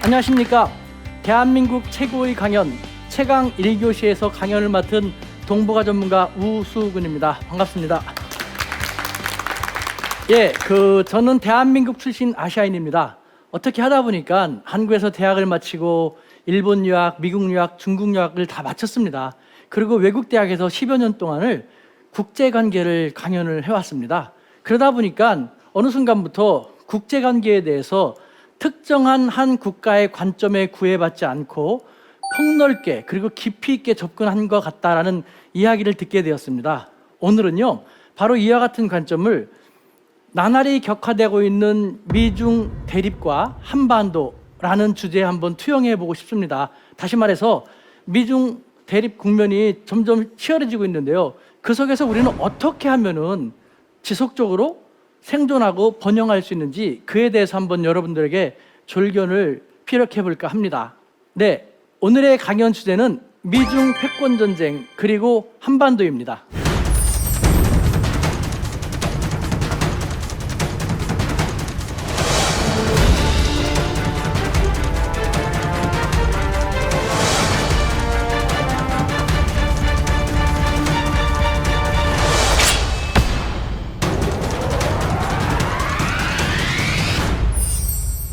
안녕하십니까. 대한민국 최고의 강연 최강 1교시에서 강연을 맡은 동북아 전문가 우수근입니다. 반갑습니다. 저는 대한민국 출신 아시아인입니다. 어떻게 하다 보니까 한국에서 대학을 마치고 일본 유학, 미국 유학, 중국 유학을 다 마쳤습니다. 그리고 외국 대학에서 10여 년 동안을 국제관계를 강연을 해왔습니다. 그러다 보니까 어느 순간부터 국제관계에 대해서 특정한 한 국가의 관점에 구애받지 않고 폭넓게 그리고 깊이 있게 접근한 것 같다라는 이야기를 듣게 되었습니다. 오늘은요, 바로 이와 같은 관점을 나날이 격화되고 있는 미중 대립과 한반도라는 주제에 한번 투영해 보고 싶습니다. 다시 말해서 미중 대립 국면이 점점 치열해지고 있는데요. 그 속에서 우리는 어떻게 하면은 지속적으로 생존하고 번영할 수 있는지 그에 대해서 한번 여러분들에게 졸견을 피력해 볼까 합니다. 네, 오늘의 강연 주제는 미중 패권 전쟁 그리고 한반도입니다.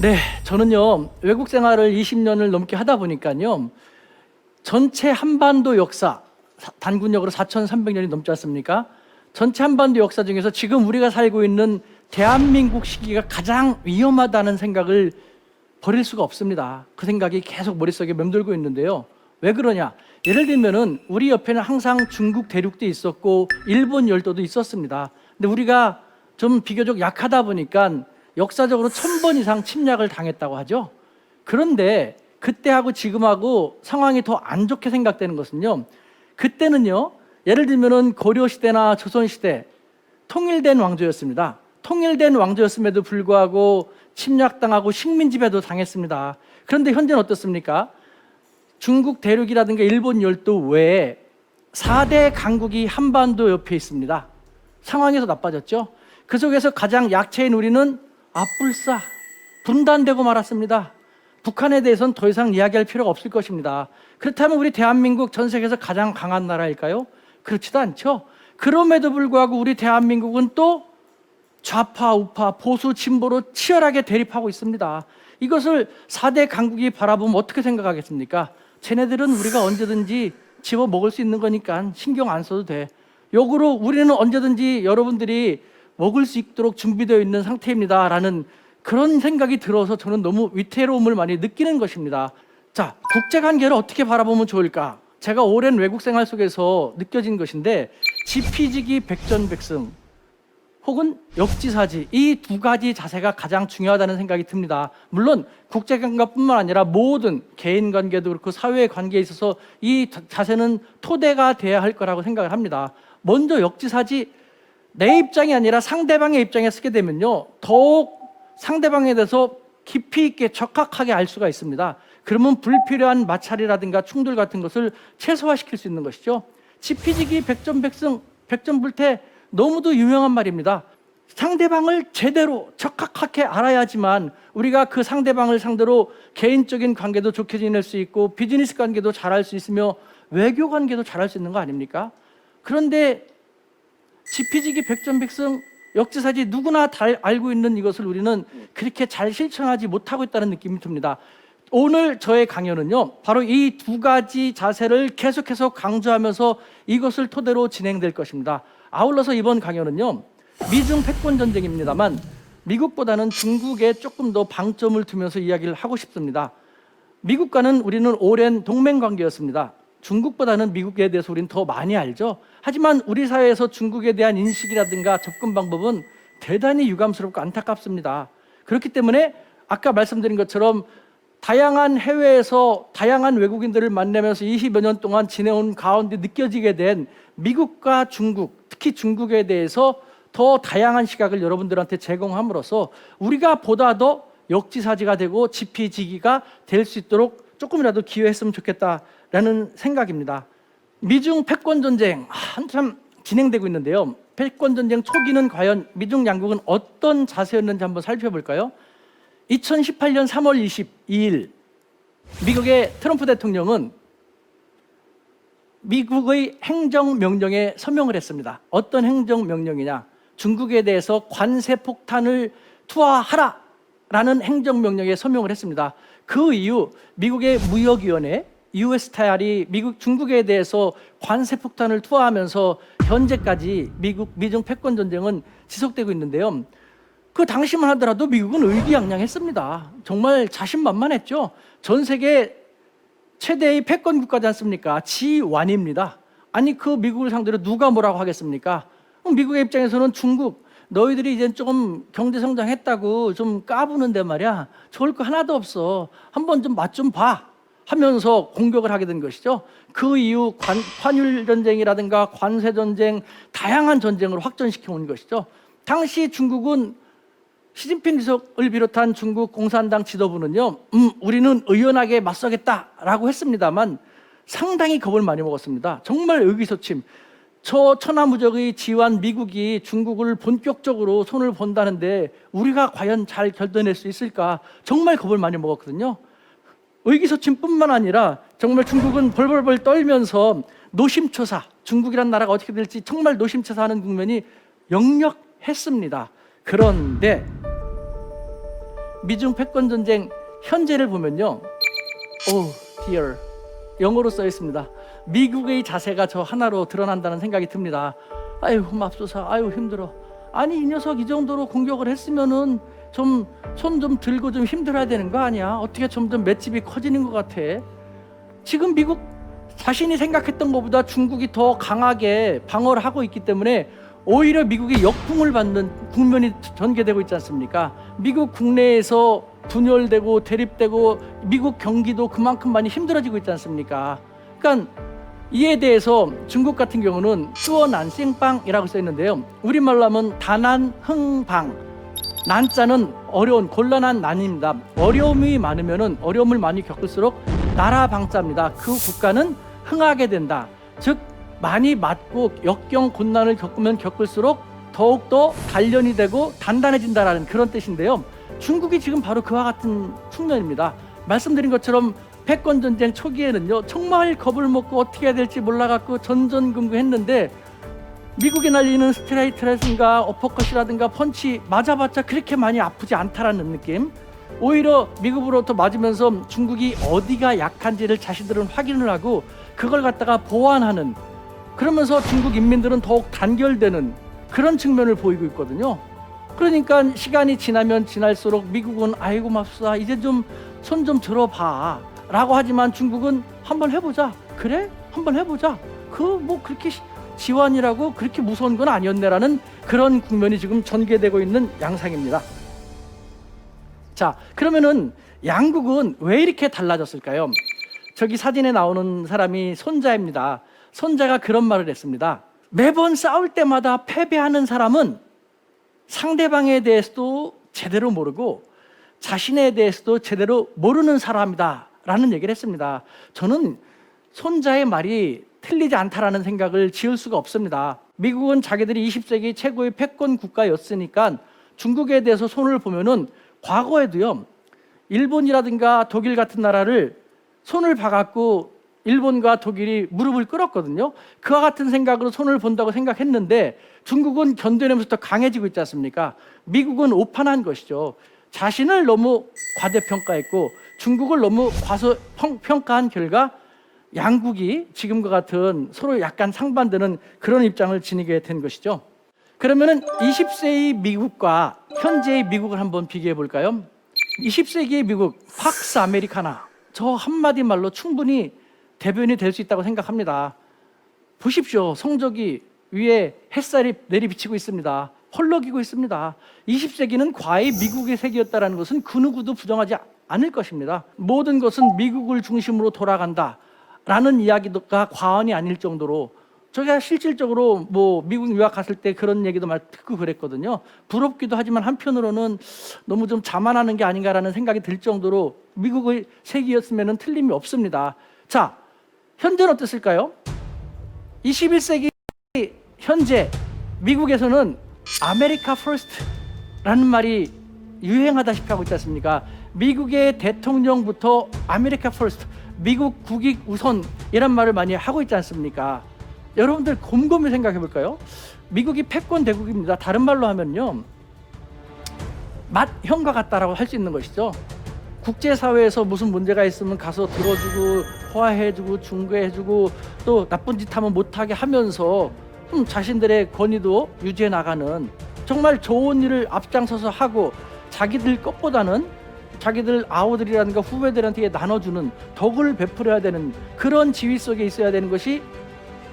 네, 저는요, 외국 생활을 20년을 넘게 하다 보니까요, 전체 한반도 역사, 단군역으로 4,300년이 넘지 않습니까? 전체 한반도 역사 중에서 지금 우리가 살고 있는 대한민국 시기가 가장 위험하다는 생각을 버릴 수가 없습니다. 그 생각이 계속 머릿속에 맴돌고 있는데요. 왜 그러냐? 예를 들면은 우리 옆에는 항상 중국 대륙도 있었고 일본 열도도 있었습니다. 근데 우리가 좀 비교적 약하다 보니까 역사적으로 1000번 이상 침략을 당했다고 하죠. 그런데 그때하고 지금하고 상황이 더 안 좋게 생각되는 것은요, 그때는요, 예를 들면은 고려시대나 조선시대 통일된 왕조였습니다. 통일된 왕조였음에도 불구하고 침략당하고 식민지배도 당했습니다. 그런데 현재는 어떻습니까? 중국 대륙이라든가 일본 열도 외에 4대 강국이 한반도 옆에 있습니다. 상황이 더 나빠졌죠. 그 속에서 가장 약체인 우리는 앞불싸 분단되고 말았습니다. 북한에 대해서는 더 이상 이야기할 필요가 없을 것입니다. 그렇다면 우리 대한민국 전 세계에서 가장 강한 나라일까요? 그렇지도 않죠. 그럼에도 불구하고 우리 대한민국은 또 좌파, 우파, 보수, 진보로 치열하게 대립하고 있습니다. 이것을 4대 강국이 바라보면 어떻게 생각하겠습니까? 쟤네들은 우리가 언제든지 집어먹을 수 있는 거니까 신경 안 써도 돼. 역으로 우리는 언제든지 여러분들이 먹을 수 있도록 준비되어 있는 상태입니다 라는 그런 생각이 들어서 저는 너무 위태로움을 많이 느끼는 것입니다. 자, 국제관계를 어떻게 바라보면 좋을까? 제가 오랜 외국 생활 속에서 느껴진 것인데 지피지기 백전백승 혹은 역지사지, 이 두 가지 자세가 가장 중요하다는 생각이 듭니다. 물론 국제관계뿐만 아니라 모든 개인관계도 그렇고 사회관계에 있어서 이 자세는 토대가 돼야 할 거라고 생각을 합니다. 먼저 역지사지, 내 입장이 아니라 상대방의 입장에 쓰게 되면요, 더욱 상대방에 대해서 깊이 있게 적확하게 알 수가 있습니다. 그러면 불필요한 마찰이라든가 충돌 같은 것을 최소화시킬 수 있는 것이죠. 지피지기 백전백승, 백전불태, 너무도 유명한 말입니다. 상대방을 제대로 적확하게 알아야지만 우리가 그 상대방을 상대로 개인적인 관계도 좋게 지낼 수 있고 비즈니스 관계도 잘할 수 있으며 외교 관계도 잘할 수 있는 거 아닙니까? 그런데 지피지기 백전백승, 역지사지 누구나 다 알고 있는 이것을 우리는 그렇게 잘 실천하지 못하고 있다는 느낌이 듭니다. 오늘 저의 강연은요, 바로 이 두 가지 자세를 계속해서 강조하면서 이것을 토대로 진행될 것입니다. 아울러서 이번 강연은요, 미중 패권 전쟁입니다만 미국보다는 중국에 조금 더 방점을 두면서 이야기를 하고 싶습니다. 미국과는 우리는 오랜 동맹 관계였습니다. 중국보다는 미국에 대해서 우리는 더 많이 알죠. 하지만 우리 사회에서 중국에 대한 인식이라든가 접근 방법은 대단히 유감스럽고 안타깝습니다. 그렇기 때문에 아까 말씀드린 것처럼 다양한 해외에서 다양한 외국인들을 만나면서 20여 년 동안 지내온 가운데 느껴지게 된 미국과 중국, 특히 중국에 대해서 더 다양한 시각을 여러분들한테 제공함으로써 우리가 보다 더 역지사지가 되고 지피지기가 될 수 있도록 조금이라도 기여했으면 좋겠다라는 생각입니다. 미중 패권 전쟁 한참 진행되고 있는데요. 패권 전쟁 초기는 과연 미중 양국은 어떤 자세였는지 한번 살펴볼까요? 2018년 3월 22일 미국의 트럼프 대통령은 미국의 행정명령에 서명을 했습니다. 어떤 행정명령이냐? 중국에 대해서 관세 폭탄을 투하하라라는 행정명령에 서명을 했습니다. 그 이후 미국의 무역위원회 USTR이 중국에 대해서 관세 폭탄을 투하하면서 현재까지 미중 패권 전쟁은 지속되고 있는데요. 그 당시만 하더라도 미국은 의기양양했습니다. 정말 자신만만했죠. 전 세계 최대의 패권 국가지 않습니까? G1입니다. 아니 그 미국을 상대로 누가 뭐라고 하겠습니까? 미국의 입장에서는 중국 너희들이 이제 조금 경제 성장했다고 좀 까부는데 말이야 좋을 거 하나도 없어. 한번 좀 맛 좀 봐 하면서 공격을 하게 된 것이죠. 그 이후 환율 전쟁이라든가 관세 전쟁 다양한 전쟁을 확전시켜 온 것이죠. 당시 중국은 시진핑 주석을 비롯한 중국 공산당 지도부는요, 우리는 의연하게 맞서겠다라고 했습니다만 상당히 겁을 많이 먹었습니다. 정말 의기소침. 저 천하무적의 지환 미국이 중국을 본격적으로 손을 본다는데 우리가 과연 잘 결단낼 수 있을까? 정말 겁을 많이 먹었거든요. 의기소침뿐만 아니라 정말 중국은 벌벌벌 떨면서 노심초사, 중국이란 나라가 어떻게 될지 정말 노심초사하는 국면이 역력했습니다. 그런데 미중 패권 전쟁 현재를 보면요, dear 영어로 써 있습니다. 미국의 자세가 저 하나로 드러난다는 생각이 듭니다. 아유 맙소사, 아유 힘들어. 아니 이 녀석 이 정도로 공격을 했으면은 좀 손 좀 들고 좀 힘들어야 되는 거 아니야? 어떻게 점점 맷집이 커지는 것 같아. 지금 미국 자신이 생각했던 것보다 중국이 더 강하게 방어를 하고 있기 때문에 오히려 미국이 역풍을 받는 국면이 전개되고 있지 않습니까? 미국 국내에서 분열되고 대립되고 미국 경기도 그만큼 많이 힘들어지고 있지 않습니까? 그러니까 이에 대해서 중국 같은 경우는 쭈어난생빵이라고 써 있는데요. 우리말로 하면 다난흥방. 난자는 어려운, 곤란한 난입니다. 어려움이 많으면은 어려움을 많이 겪을수록 나라방자입니다. 그 국가는 흥하게 된다. 즉 많이 맞고 역경 곤난을 겪으면 겪을수록 더욱더 단련이 되고 단단해진다라는 그런 뜻인데요. 중국이 지금 바로 그와 같은 측면입니다. 말씀드린 것처럼 패권전쟁 초기에는요 정말 겁을 먹고 어떻게 해야 될지 몰라갖고 전전긍긍했는데 미국이 날리는 스트레이트라든가 어퍼컷이라든가 펀치 맞아봤자 그렇게 많이 아프지 않다라는 느낌. 오히려 미국으로부터 맞으면서 중국이 어디가 약한지를 자신들은 확인을 하고 그걸 갖다가 보완하는, 그러면서 중국 인민들은 더욱 단결되는 그런 측면을 보이고 있거든요. 그러니까 시간이 지나면 지날수록 미국은 아이고 맙소사 이제 좀 손 좀 들어봐 라고 하지만 중국은 한번 해보자. 그래? 한번 해보자. 그 뭐 그렇게 지환이라고 그렇게 무서운 건 아니었네라는 그런 국면이 지금 전개되고 있는 양상입니다. 자, 그러면은 양국은 왜 이렇게 달라졌을까요? 저기 사진에 나오는 사람이 손자입니다. 손자가 그런 말을 했습니다. 매번 싸울 때마다 패배하는 사람은 상대방에 대해서도 제대로 모르고 자신에 대해서도 제대로 모르는 사람이다 라는 얘기를 했습니다. 저는 손자의 말이 틀리지 않다라는 생각을 지을 수가 없습니다. 미국은 자기들이 20세기 최고의 패권 국가였으니까 중국에 대해서 손을 보면은 과거에도요 일본이라든가 독일 같은 나라를 손을 봐갖고 일본과 독일이 무릎을 꿇었거든요. 그와 같은 생각으로 손을 본다고 생각했는데 중국은 견뎌내면서 더 강해지고 있지 않습니까? 미국은 오판한 것이죠. 자신을 너무 과대평가했고 중국을 너무 과소평가한 결과 양국이 지금과 같은 서로 약간 상반되는 그런 입장을 지니게 된 것이죠. 그러면은 20세기 미국과 현재의 미국을 한번 비교해 볼까요? 20세기의 미국, 팍스 아메리카나. 저 한마디 말로 충분히 대변이 될 수 있다고 생각합니다. 보십시오. 성적이 위에 햇살이 내리비치고 있습니다. 펄럭이고 있습니다. 20세기는 과히 미국의 세계였다는 것은 그 누구도 부정하지 않을 것입니다. 모든 것은 미국을 중심으로 돌아간다라는 이야기가 과언이 아닐 정도로 제가 실질적으로 뭐 미국 유학 갔을 때 그런 얘기도 많이 듣고 그랬거든요. 부럽기도 하지만 한편으로는 너무 좀 자만하는 게 아닌가라는 생각이 들 정도로 미국의 세계였으면 틀림이 없습니다. 자, 현재는 어땠을까요? 21세기 현재 미국에서는 아메리카 퍼스트라는 말이 유행하다시피 하고 있지 않습니까? 미국의 대통령부터 아메리카 퍼스트, 미국 국익 우선 이런 말을 많이 하고 있지 않습니까? 여러분들 곰곰이 생각해 볼까요? 미국이 패권 대국입니다. 다른 말로 하면요, 맏형과 같다라고 할 수 있는 것이죠. 국제사회에서 무슨 문제가 있으면 가서 들어주고 호화해주고 중재해주고 또 나쁜 짓 하면 못하게 하면서 자신들의 권위도 유지해 나가는, 정말 좋은 일을 앞장서서 하고 자기들 것보다는 자기들 아우들이라든가 후배들한테 나눠주는, 덕을 베풀어야 되는 그런 지위 속에 있어야 되는 것이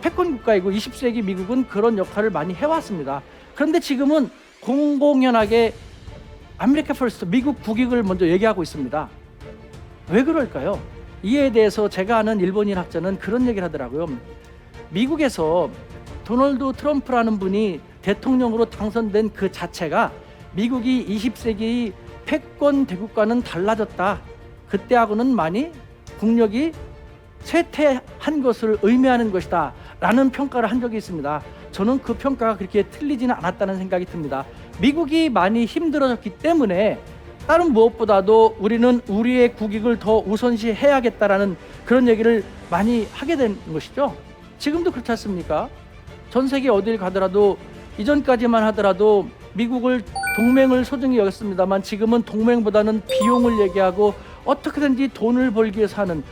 패권 국가이고 20세기 미국은 그런 역할을 많이 해왔습니다. 그런데 지금은 공공연하게 아메리카 퍼스트, 미국 국익을 먼저 얘기하고 있습니다. 왜 그럴까요? 이에 대해서 제가 아는 일본인 학자는 그런 얘기를 하더라고요. 미국에서 도널드 트럼프라는 분이 대통령으로 당선된 그 자체가 미국이 20세기 패권 대국과는 달라졌다, 그때하고는 많이 국력이 쇠퇴한 것을 의미하는 것이다 라는 평가를 한 적이 있습니다. 저는 그 평가가 그렇게 틀리지는 않았다는 생각이 듭니다. 미국이 많이 힘들어졌기 때문에 다른 무엇보다도 우리는 우리의 국익을 더 우선시해야겠다라는 그런 얘기를 많이 하게 된 것이죠. 지금도 그렇지 않습니까? 전 세계 어딜 가더라도 이전까지만 하더라도 미국을 동맹을 소중히 여겼습니다만 지금은 동맹보다는 비용을 얘기하고 어떻게든지 돈을 벌기 위해서 하는,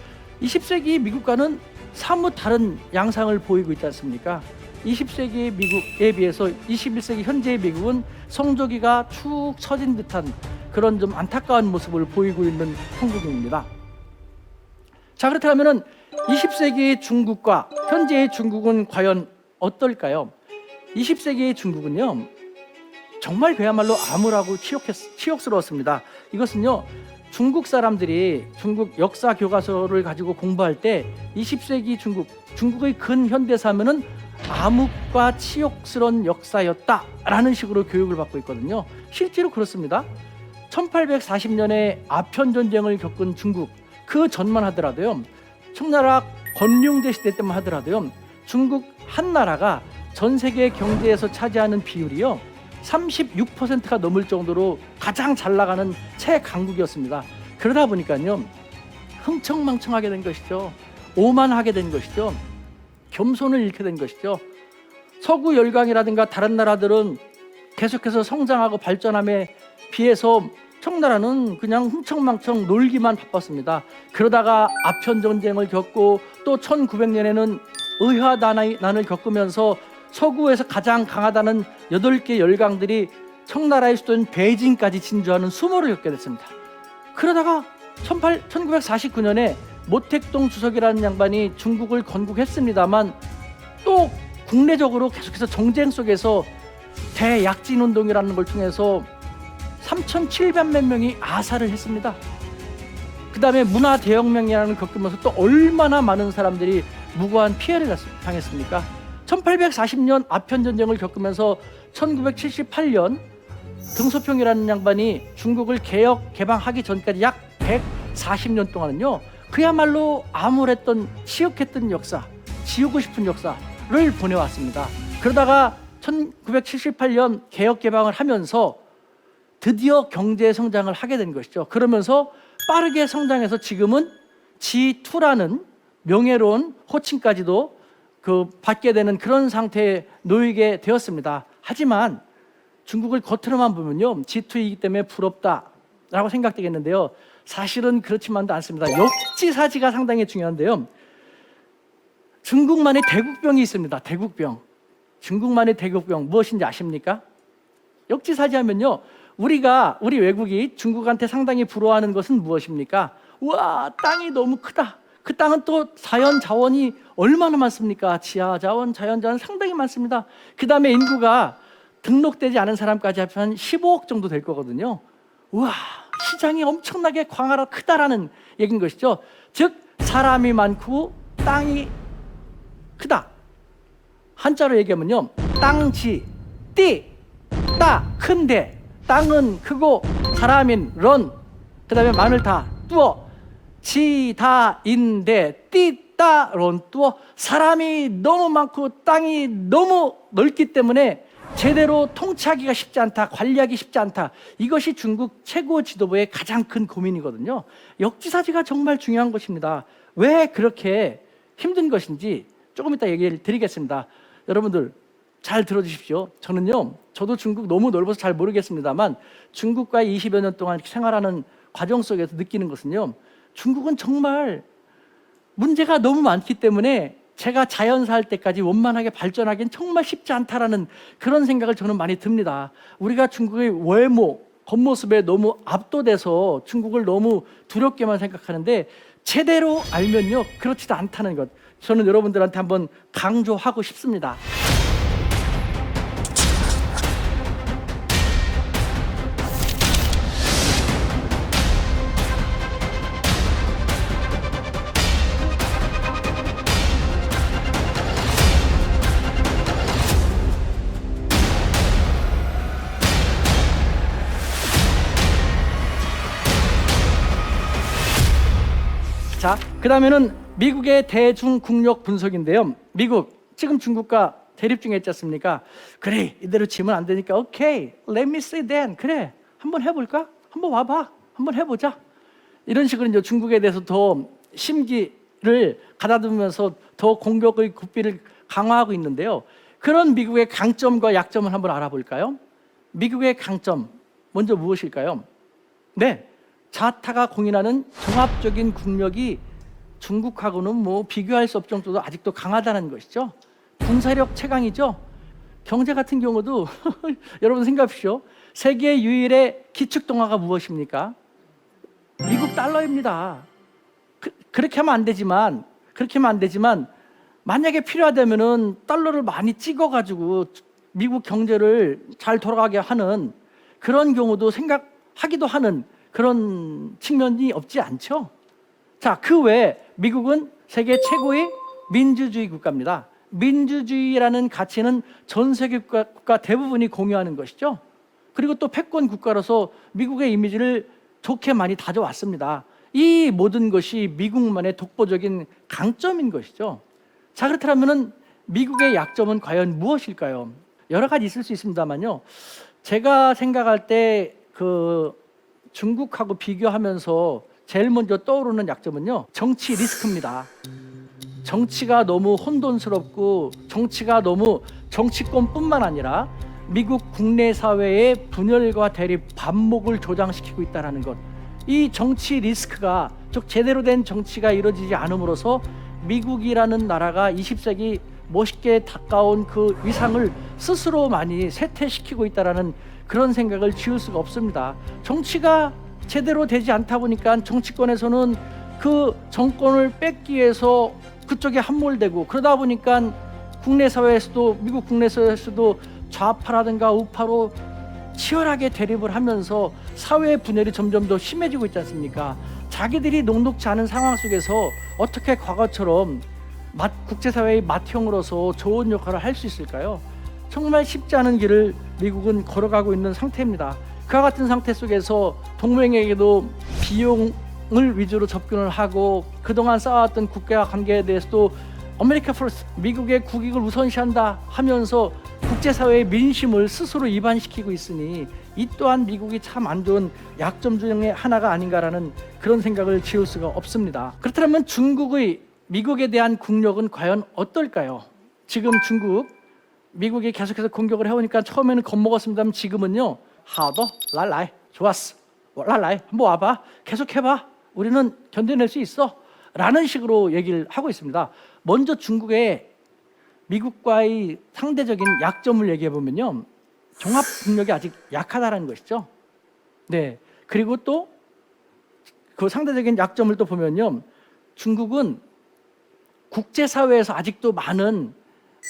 20세기 미국과는 사뭇 다른 양상을 보이고 있지 않습니까? 20세기 미국에 비해서 21세기 현재의 미국은 성조기가 축 처진 듯한 그런 좀 안타까운 모습을 보이고 있는 형국입니다. 자, 그렇다면 20세기의 중국과 현재의 중국은 과연 어떨까요? 20세기의 중국은요, 정말 그야말로 암울하고 치욕스러웠습니다. 이것은요, 중국 사람들이 중국 역사 교과서를 가지고 공부할 때 20세기 중국의 근현대사면은 암흑과 치욕스러운 역사였다라는 식으로 교육을 받고 있거든요. 실제로 그렇습니다. 1840년에 아편전쟁을 겪은 중국, 그 전만 하더라도요, 청나라 건륭제 시대 때만 하더라도요, 중국 한 나라가 전 세계 경제에서 차지하는 비율이요 36%가 넘을 정도로 가장 잘 나가는 최강국이었습니다. 그러다 보니까요, 흥청망청하게 된 것이죠. 오만하게 된 것이죠. 겸손을 잃게 된 것이죠. 서구 열강이라든가 다른 나라들은 계속해서 성장하고 발전함에 비해서 청나라는 그냥 흥청망청 놀기만 바빴습니다. 그러다가 아편 전쟁을 겪고 또 1900년에는 의화난을 겪으면서 서구에서 가장 강하다는 8개 열강들이 청나라의 수도인 베이징까지 진주하는 수모를 겪게 됐습니다. 그러다가 1949년에 모택동 주석이라는 양반이 중국을 건국했습니다만 또 국내적으로 계속해서 정쟁 속에서 대약진운동이라는 걸 통해서 3,700만 명이 아사를 했습니다. 그 다음에 문화대혁명이라는 걸 겪으면서 또 얼마나 많은 사람들이 무고한 피해를 당했습니까? 1840년 아편전쟁을 겪으면서 1978년 등소평이라는 양반이 중국을 개방하기 전까지 약 140년 동안은요, 그야말로 암울했던 치욕했던 역사, 지우고 싶은 역사를 보내왔습니다. 그러다가 1978년 개방을 하면서 드디어 경제 성장을 하게 된 것이죠. 그러면서 빠르게 성장해서 지금은 G2라는 명예로운 호칭까지도 받게 되는 그런 상태에 놓이게 되었습니다. 하지만 중국을 겉으로만 보면요, G2이기 때문에 부럽다라고 생각되겠는데요, 사실은 그렇지만도 않습니다. 역지사지가 상당히 중요한데요, 중국만의 대국병이 있습니다. 대국병. 중국만의 대국병 무엇인지 아십니까? 역지사지하면요, 우리 외국이 중국한테 상당히 부러워하는 것은 무엇입니까? 우와, 땅이 너무 크다. 그 땅은 또 자연 자원이 얼마나 많습니까? 지하 자원, 자연 자원 상당히 많습니다. 그 다음에 인구가 등록되지 않은 사람까지 합치면 한 15억 정도 될 거거든요. 우와, 시장이 엄청나게 광활하고 크다라는 얘기인 것이죠. 즉 사람이 많고 땅이 크다. 한자로 얘기하면요, 땅지, 띠, 따, 큰데, 땅은 크고 사람인 런, 그 다음에 마늘 다 뚜어, 지다인데 띠따 론 뚜어, 사람이 너무 많고 땅이 너무 넓기 때문에 제대로 통치하기가 쉽지 않다, 관리하기 쉽지 않다. 이것이 중국 최고 지도부의 가장 큰 고민이거든요. 역지사지가 정말 중요한 것입니다. 왜 그렇게 힘든 것인지 조금 이따 얘기를 드리겠습니다. 여러분들 잘 들어주십시오. 저도 중국 너무 넓어서 잘 모르겠습니다만 중국과 20여 년 동안 생활하는 과정 속에서 느끼는 것은요, 중국은 정말 문제가 너무 많기 때문에 제가 자연사 할 때까지 원만하게 발전하기는 정말 쉽지 않다라는 그런 생각을 저는 많이 듭니다. 우리가 중국의 외모, 겉모습에 너무 압도돼서 중국을 너무 두렵게만 생각하는데 제대로 알면요, 그렇지도 않다는 것, 저는 여러분들한테 한번 강조하고 싶습니다. 자, 그 다음에는 미국의 대중국력 분석인데요. 미국, 지금 중국과 대립 중에 있지 않습니까? 그래, 이대로 치면 안 되니까 오케이, let me see then. 그래, 한번 해볼까? 한번 와봐, 한번 해보자. 이런 식으로 이제 중국에 대해서 더 심기를 가다듬으면서 더 공격의 고삐를 강화하고 있는데요. 그런 미국의 강점과 약점을 한번 알아볼까요? 미국의 강점, 먼저 무엇일까요? 네, 자타가 공인하는 종합적인 국력이 중국하고는 뭐 비교할 수 없을 정도로 아직도 강하다는 것이죠. 군사력 최강이죠. 경제 같은 경우도 여러분 생각하십시오. 세계 유일의 기축동화가 무엇입니까? 미국 달러입니다. 그렇게 하면 안 되지만 만약에 필요하다면은 달러를 많이 찍어가지고 미국 경제를 잘 돌아가게 하는 그런 경우도 생각하기도 하는 그런 측면이 없지 않죠. 자, 그 외에 미국은 세계 최고의 민주주의 국가입니다. 민주주의라는 가치는 전 세계 국가 대부분이 공유하는 것이죠. 그리고 또 패권 국가로서 미국의 이미지를 좋게 많이 다져왔습니다. 이 모든 것이 미국만의 독보적인 강점인 것이죠. 자, 그렇다면 미국의 약점은 과연 무엇일까요? 여러 가지 있을 수 있습니다만요, 제가 생각할 때 중국하고 비교하면서 제일 먼저 떠오르는 약점은요, 정치 리스크입니다. 정치가 너무 혼돈스럽고 정치가 너무 정치권뿐만 아니라 미국 국내 사회의 분열과 대립, 반목을 조장시키고 있다는 것. 이 정치 리스크가, 즉 제대로 된 정치가 이루어지지 않음으로써 미국이라는 나라가 20세기 멋있게 가까운 그 위상을 스스로 많이 쇠퇴시키고 있다는 그런 생각을 지울 수가 없습니다. 정치가 제대로 되지 않다 보니까 정치권에서는 그 정권을 뺏기 위해서 그쪽에 함몰되고, 그러다 보니까 국내 사회에서도, 미국 국내 사회에서도 좌파라든가 우파로 치열하게 대립을 하면서 사회 분열이 점점 더 심해지고 있지 않습니까? 자기들이 녹록지 않은 상황 속에서 어떻게 과거처럼 국제사회의 맏형으로서 좋은 역할을 할 수 있을까요? 정말 쉽지 않은 길을 미국은 걸어가고 있는 상태입니다. 그와 같은 상태 속에서 동맹에게도 비용을 위주로 접근을 하고, 그동안 쌓아왔던 국가 관계에 대해서도 아메리카 퍼스트, 미국의 국익을 우선시한다 하면서 국제사회의 민심을 스스로 이반시키고 있으니 이 또한 미국이 참 안 좋은 약점 중에 하나가 아닌가라는 그런 생각을 지울 수가 없습니다. 그렇다면 중국의 미국에 대한 국력은 과연 어떨까요? 지금 미국이 계속해서 공격을 해오니까 처음에는 겁먹었습니다만 지금은요, 하더 랄라이, 좋았어, 랄라이, 한번 와봐, 계속해봐, 우리는 견뎌낼 수 있어 라는 식으로 얘기를 하고 있습니다. 먼저 중국의 미국과의 상대적인 약점을 얘기해 보면요, 종합 국력이 아직 약하다는 것이죠. 네, 그리고 또 그 상대적인 약점을 또 보면요, 중국은 국제사회에서 아직도 많은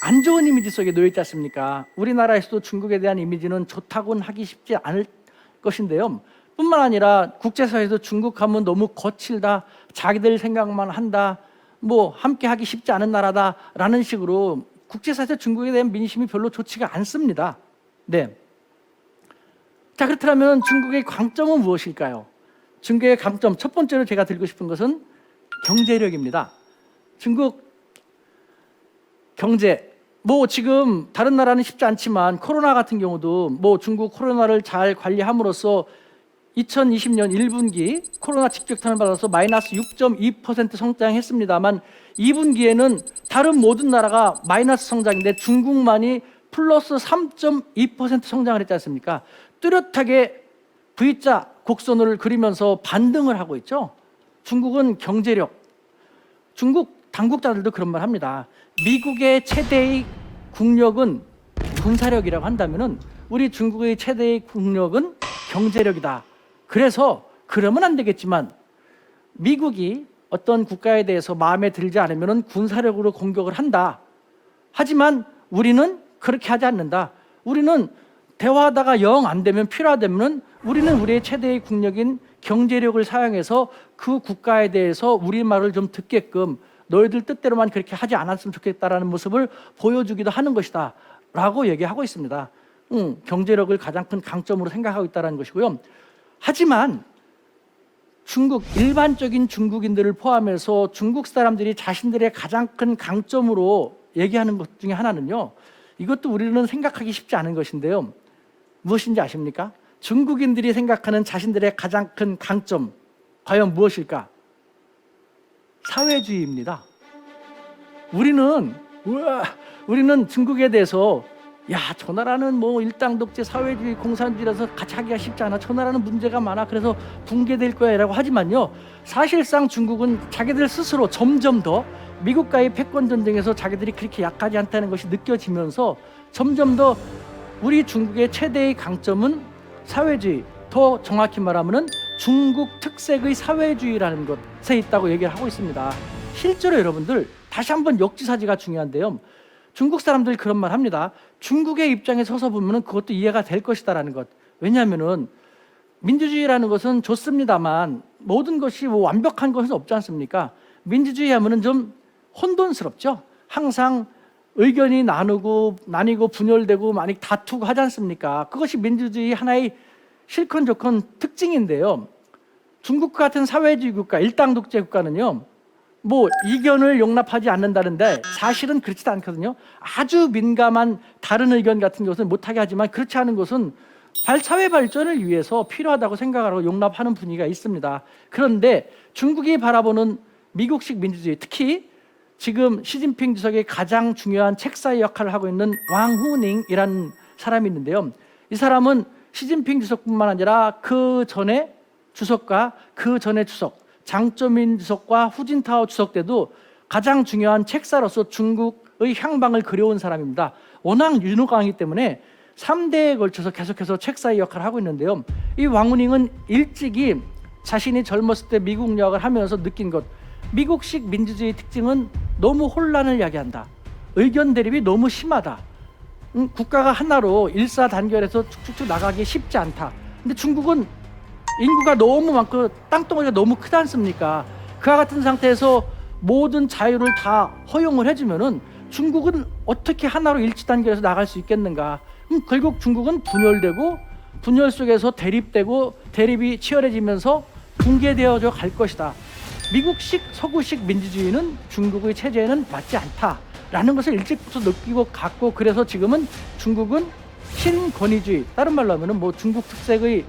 안 좋은 이미지 속에 놓여 있지 않습니까? 우리나라에서도 중국에 대한 이미지는 좋다고는 하기 쉽지 않을 것인데요, 뿐만 아니라 국제사회에서 중국하면 너무 거칠다, 자기들 생각만 한다, 뭐 함께 하기 쉽지 않은 나라다라는 식으로 국제사회에서 중국에 대한 민심이 별로 좋지가 않습니다. 네. 자, 그렇다면 중국의 강점은 무엇일까요? 중국의 강점, 첫 번째로 제가 들고 싶은 것은 경제력입니다. 중국 경제, 뭐 지금 다른 나라는 쉽지 않지만 코로나 같은 경우도 뭐 중국 코로나를 잘 관리함으로써 2020년 1분기 코로나 직격탄을 받아서 마이너스 6.2% 성장했습니다만 2분기에는 다른 모든 나라가 마이너스 성장인데 중국만이 플러스 3.2% 성장을 했지 않습니까? 뚜렷하게 V자 곡선을 그리면서 반등을 하고 있죠. 중국은 경제력, 중국 당국자들도 그런 말 합니다. 미국의 최대의 국력은 군사력이라고 한다면은 우리 중국의 최대의 국력은 경제력이다. 그래서 그러면 안 되겠지만 미국이 어떤 국가에 대해서 마음에 들지 않으면은 군사력으로 공격을 한다. 하지만 우리는 그렇게 하지 않는다. 우리는 대화하다가 영 안 되면 필요하다면은 우리는 우리의 최대의 국력인 경제력을 사용해서 그 국가에 대해서 우리 말을 좀 듣게끔 너희들 뜻대로만 그렇게 하지 않았으면 좋겠다라는 모습을 보여주기도 하는 것이다 라고 얘기하고 있습니다. 경제력을 가장 큰 강점으로 생각하고 있다는 것이고요. 하지만 중국, 일반적인 중국인들을 포함해서 중국 사람들이 자신들의 가장 큰 강점으로 얘기하는 것 중에 하나는요, 이것도 우리는 생각하기 쉽지 않은 것인데요. 무엇인지 아십니까? 중국인들이 생각하는 자신들의 가장 큰 강점, 과연 무엇일까? 사회주의입니다. 우리는 중국에 대해서 저 나라는 뭐 일당독재 사회주의 공산주의라서 같이 하기가 쉽지 않아. 저 나라는 문제가 많아. 그래서 붕괴될 거야 라고 하지만요, 사실상 중국은 자기들 스스로 점점 더 미국과의 패권 전쟁에서 자기들이 그렇게 약하지 않다는 것이 느껴지면서 점점 더 우리 중국의 최대의 강점은 사회주의, 더 정확히 말하면 중국 특색의 사회주의라는 것에 있다고 얘기를 하고 있습니다. 실제로 여러분들 다시 한번 역지사지가 중요한데요, 중국 사람들이 그런 말 합니다. 중국의 입장에 서서 보면 그것도 이해가 될 것이다라는 것. 왜냐하면은 민주주의라는 것은 좋습니다만 모든 것이 뭐 완벽한 것은 없지 않습니까? 민주주의 하면은 좀 혼돈스럽죠. 항상 의견이 나뉘고 분열되고 많이 다투고 하지 않습니까? 그것이 민주주의 하나의 실컷 좋건 특징인데요. 중국 같은 사회주의 국가, 일당독재 국가는요, 뭐 이견을 용납하지 않는다는데 사실은 그렇지 않거든요. 아주 민감한 다른 의견 같은 것은 못하게 하지만 그렇지 않은 것은 사회 발전을 위해서 필요하다고 생각하고 용납하는 분위기가 있습니다. 그런데 중국이 바라보는 미국식 민주주의, 특히 지금 시진핑 주석의 가장 중요한 책사의 역할을 하고 있는 왕후닝이라는 사람이 있는데요. 이 사람은 시진핑 주석뿐만 아니라 그 전에 주석과 그 전에 주석, 장쩌민 주석과 후진타오 주석 때도 가장 중요한 책사로서 중국의 향방을 그려온 사람입니다. 워낙 유능하기 때문에 3대에 걸쳐서 계속해서 책사의 역할을 하고 있는데요. 이 왕후닝은 일찍이 자신이 젊었을 때 미국 유학을 하면서 느낀 것, 미국식 민주주의 특징은 너무 혼란을 야기한다. 의견 대립이 너무 심하다. 국가가 하나로 일사단결해서 쭉쭉쭉 나가기 쉽지 않다. 근데 중국은 인구가 너무 많고 땅덩어리가 너무 크지 않습니까? 그와 같은 상태에서 모든 자유를 다 허용을 해주면은 중국은 어떻게 하나로 일치단결해서 나갈 수 있겠는가? 결국 중국은 분열되고 분열 속에서 대립되고 대립이 치열해지면서 붕괴되어져 갈 것이다. 미국식 서구식 민주주의는 중국의 체제에는 맞지 않다라는 것을 일찍부터 느끼고 갔고, 그래서 지금은 중국은 신권위주의, 다른 말로 하면은 뭐 중국 특색의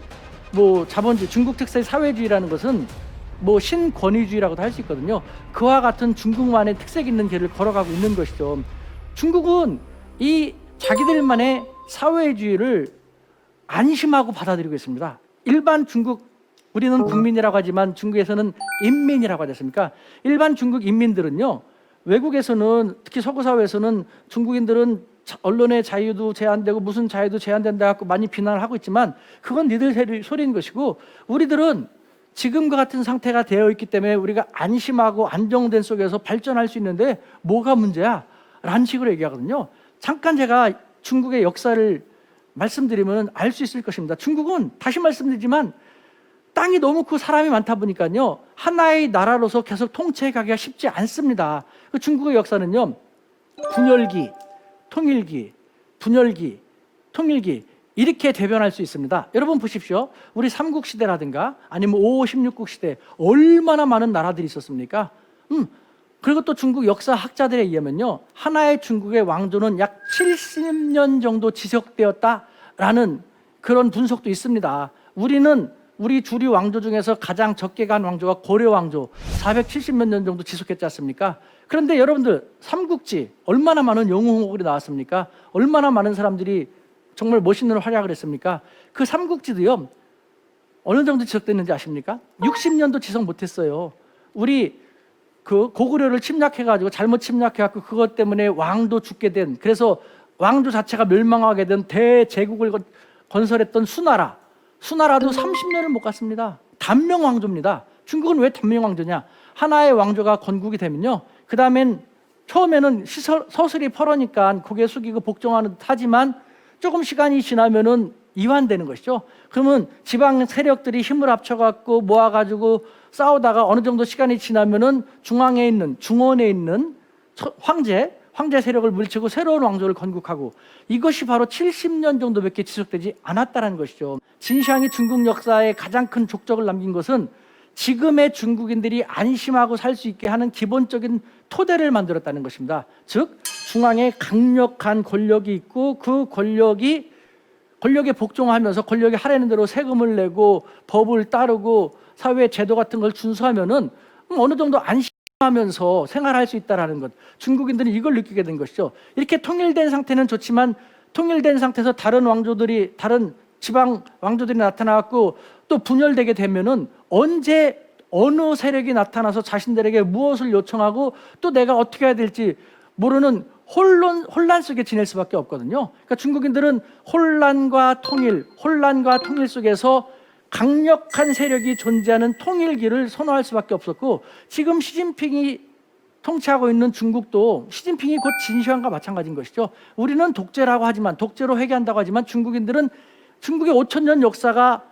뭐 자본주의, 중국 특색의 사회주의라는 것은 뭐 신권위주의라고도 할 수 있거든요. 그와 같은 중국만의 특색 있는 길을 걸어가고 있는 것이죠. 중국은 이 자기들만의 사회주의를 안심하고 받아들이고 있습니다. 일반 중국, 우리는 국민이라고 하지만 중국에서는 인민이라고 하지 않습니까? 일반 중국 인민들은요, 외국에서는 특히 서구 사회에서는 중국인들은 언론의 자유도 제한되고 무슨 자유도 제한된다 갖고 많이 비난을 하고 있지만 그건 니들 소리인 것이고, 우리들은 지금과 같은 상태가 되어 있기 때문에 우리가 안심하고 안정된 속에서 발전할 수 있는데 뭐가 문제야? 라는 식으로 얘기하거든요. 잠깐 제가 중국의 역사를 말씀드리면 알 수 있을 것입니다. 중국은 다시 말씀드리지만 땅이 너무 크고 사람이 많다 보니까요, 하나의 나라로서 계속 통치해가기가 쉽지 않습니다. 중국의 역사는요, 분열기, 통일기, 분열기, 통일기, 이렇게 대변할 수 있습니다. 여러분 보십시오. 우리 삼국시대라든가 아니면 5, 16국 시대 얼마나 많은 나라들이 있었습니까? 그리고 또 중국 역사학자들에 의하면요, 하나의 중국의 왕조는 약 70년 정도 지속되었다라는 그런 분석도 있습니다. 우리 주류 왕조 중에서 가장 적게 간 왕조가 고려 왕조 470몇 년 정도 지속했지 않습니까? 그런데 여러분들 삼국지 얼마나 많은 영웅들이 나왔습니까? 얼마나 많은 사람들이 정말 멋있는 활약을 했습니까? 그 삼국지도요, 어느 정도 지속됐는지 아십니까? 60년도 지속 못했어요. 우리 그 고구려를 침략해가지고 잘못 침략해갖고 그것 때문에 왕도 죽게 된, 그래서 왕조 자체가 멸망하게 된 대제국을 건설했던 수나라도 30년을 못 갔습니다. 단명 왕조입니다. 중국은 왜 단명 왕조냐? 하나의 왕조가 건국이 되면요, 그 다음엔 처음에는 서슬이 펄으니까 고개 숙이고 복종하는 듯 하지만 조금 시간이 지나면은 이완되는 것이죠. 그러면 지방 세력들이 힘을 합쳐갖고 모아가지고 싸우다가 어느 정도 시간이 지나면은 중원에 있는 황제 세력을 물리치고 새로운 왕조를 건국하고, 이것이 바로 70년 정도밖에 지속되지 않았다는 것이죠. 진시황이 중국 역사에 가장 큰 족적을 남긴 것은 지금의 중국인들이 안심하고 살 수 있게 하는 기본적인 토대를 만들었다는 것입니다. 즉 중앙에 강력한 권력이 있고 그 권력에 복종하면서 권력이 하라는 대로 세금을 내고 법을 따르고 사회 제도 같은 걸 준수하면은 어느 정도 안심하면서 생활할 수 있다는 것. 중국인들은 이걸 느끼게 된 것이죠. 이렇게 통일된 상태는 좋지만 통일된 상태에서 다른 지방 왕조들이 나타나고 또 분열되게 되면은 언제 어느 세력이 나타나서 자신들에게 무엇을 요청하고 또 내가 어떻게 해야 될지 모르는 혼란 속에 지낼 수밖에 없거든요. 그러니까 중국인들은 혼란과 통일 속에서 강력한 세력이 존재하는 통일기를 선호할 수밖에 없었고, 지금 시진핑이 통치하고 있는 중국도 시진핑이 곧 진시황과 마찬가지인 것이죠. 우리는 독재로 회귀한다고 하지만 중국인들은 중국의 5,000년 역사가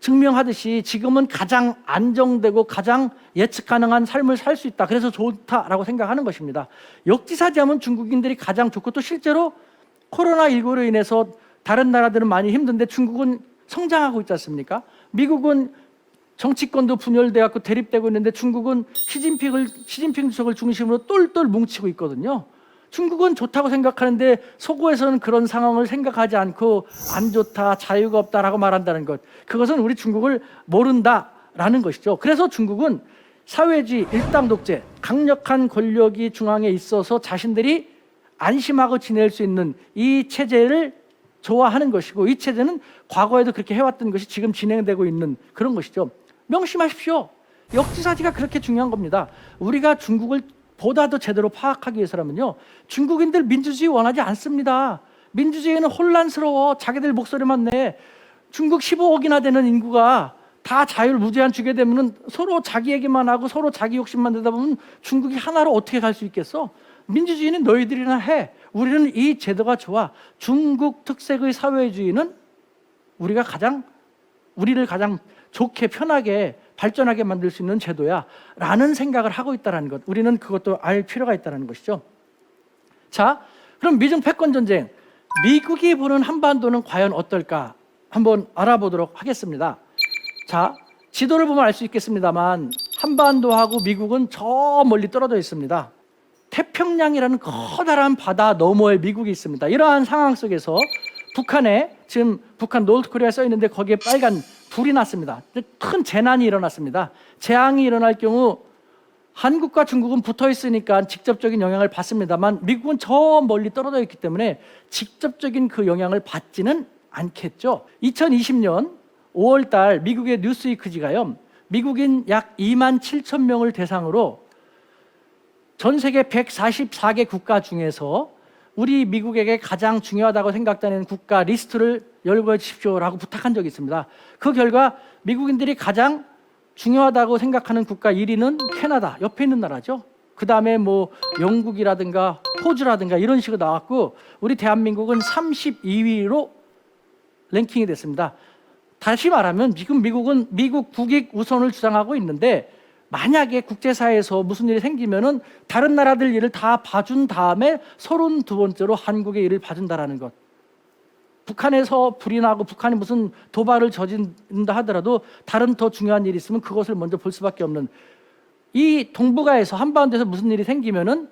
증명하듯이 지금은 가장 안정되고 가장 예측 가능한 삶을 살 수 있다. 그래서 좋다라고 생각하는 것입니다. 역지사지하면 중국인들이 가장 좋고, 또 실제로 코로나19로 인해서 다른 나라들은 많이 힘든데 중국은 성장하고 있지 않습니까? 미국은 정치권도 분열돼 갖고 대립되고 있는데 중국은 시진핑 주석을 중심으로 똘똘 뭉치고 있거든요. 중국은 좋다고 생각하는데 서구에서는 그런 상황을 생각하지 않고 안 좋다, 자유가 없다라고 말한다는 것, 그것은 우리 중국을 모른다라는 것이죠. 그래서 중국은 사회주의, 일당 독재, 강력한 권력이 중앙에 있어서 자신들이 안심하고 지낼 수 있는 이 체제를 좋아하는 것이고, 이 체제는 과거에도 그렇게 해왔던 것이 지금 진행되고 있는 그런 것이죠. 명심하십시오. 역지사지가 그렇게 중요한 겁니다. 우리가 중국을 보다 더 제대로 파악하기 위해서라면요, 중국인들 민주주의 원하지 않습니다. 민주주의는 혼란스러워. 자기들 목소리만 내. 중국 15억이나 되는 인구가 다 자유를 무제한 주게 되면 서로 자기 얘기만 하고 서로 자기 욕심만 내다 보면 중국이 하나로 어떻게 갈 수 있겠어? 민주주의는 너희들이나 해. 우리는 이 제도가 좋아. 중국 특색의 사회주의는 우리를 가장 좋게 편하게 발전하게 만들 수 있는 제도야 라는 생각을 하고 있다는 것, 우리는 그것도 알 필요가 있다는 것이죠. 자, 그럼 미중 패권 전쟁, 미국이 보는 한반도는 과연 어떨까 한번 알아보도록 하겠습니다. 자, 지도를 보면 알 수 있겠습니다만 한반도하고 미국은 저 멀리 떨어져 있습니다. 태평양이라는 커다란 바다 너머에 미국이 있습니다. 이러한 상황 속에서 지금 북한 노르트코리아 써 있는데 거기에 빨간 불이 났습니다. 큰 재난이 일어났습니다. 재앙이 일어날 경우 한국과 중국은 붙어 있으니까 직접적인 영향을 받습니다만 미국은 저 멀리 떨어져 있기 때문에 직접적인 그 영향을 받지는 않겠죠. 2020년 5월 달 미국의 뉴스위크지가요, 미국인 약 2만 7천 명을 대상으로 전 세계 144개 국가 중에서 우리 미국에게 가장 중요하다고 생각되는 국가 리스트를 열거해 주십시오라고 부탁한 적이 있습니다. 그 결과 미국인들이 가장 중요하다고 생각하는 국가 1위는 캐나다, 옆에 있는 나라죠. 그 다음에 뭐 영국이라든가 호주라든가 이런 식으로 나왔고, 우리 대한민국은 32위로 랭킹이 됐습니다. 다시 말하면 지금 미국은 미국 국익 우선을 주장하고 있는데, 만약에 국제사회에서 무슨 일이 생기면은 다른 나라들 일을 다 봐준 다음에 32번째로 한국의 일을 봐준다라는 것. 북한에서 불이 나고 북한이 무슨 도발을 저지른다 하더라도 다른 더 중요한 일이 있으면 그것을 먼저 볼 수밖에 없는 이 동북아에서 한반도에서 무슨 일이 생기면은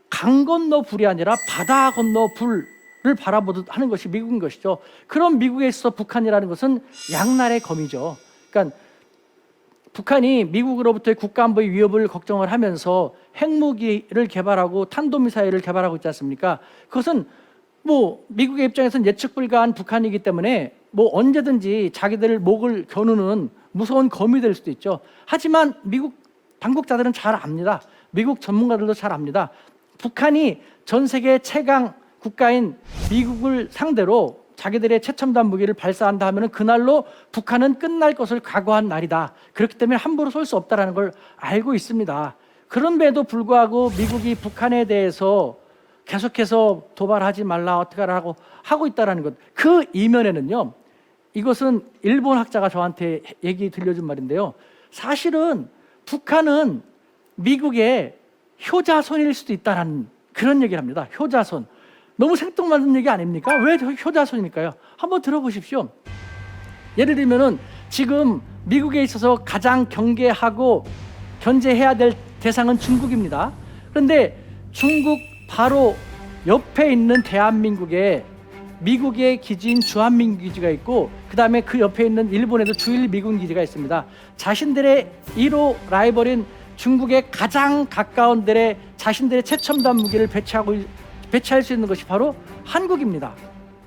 강 건너 불이 아니라 바다 건너 불을 바라보듯 하는 것이 미국인 것이죠. 그런 미국에 있어 북한이라는 것은 양날의 검이죠. 그러니까 북한이 미국으로부터의 국가안보의 위협을 걱정을 하면서 핵무기를 개발하고 탄도미사일을 개발하고 있지 않습니까? 그것은 뭐 미국의 입장에서는 예측 불가한 북한이기 때문에 뭐 언제든지 자기들 목을 겨누는 무서운 검이 될 수도 있죠. 하지만 미국 당국자들은 잘 압니다. 미국 전문가들도 잘 압니다. 북한이 전 세계 최강 국가인 미국을 상대로 자기들의 최첨단 무기를 발사한다 하면 그날로 북한은 끝날 것을 각오한 날이다. 그렇기 때문에 함부로 쏠 수 없다는 걸 알고 있습니다. 그런데도 불구하고 미국이 북한에 대해서 계속해서 도발하지 말라 어떻게 하라고 하고 있다는 것. 그 이면에는요. 이것은 일본 학자가 저한테 얘기 들려준 말인데요. 사실은 북한은 미국의 효자손일 수도 있다는 그런 얘기를 합니다. 효자손. 너무 생뚱맞은 얘기 아닙니까? 왜 효자손일까요? 한번 들어보십시오. 예를 들면은 지금 미국에 있어서 가장 경계하고 견제해야 될 대상은 중국입니다. 그런데 중국 바로 옆에 있는 대한민국에 미국의 기지인 주한미군 기지가 있고 그 다음에 그 옆에 있는 일본에도 주일미군 기지가 있습니다. 자신들의 1호 라이벌인 중국의 가장 가까운 데에 자신들의 최첨단 무기를 배치할 수 있는 것이 바로 한국입니다.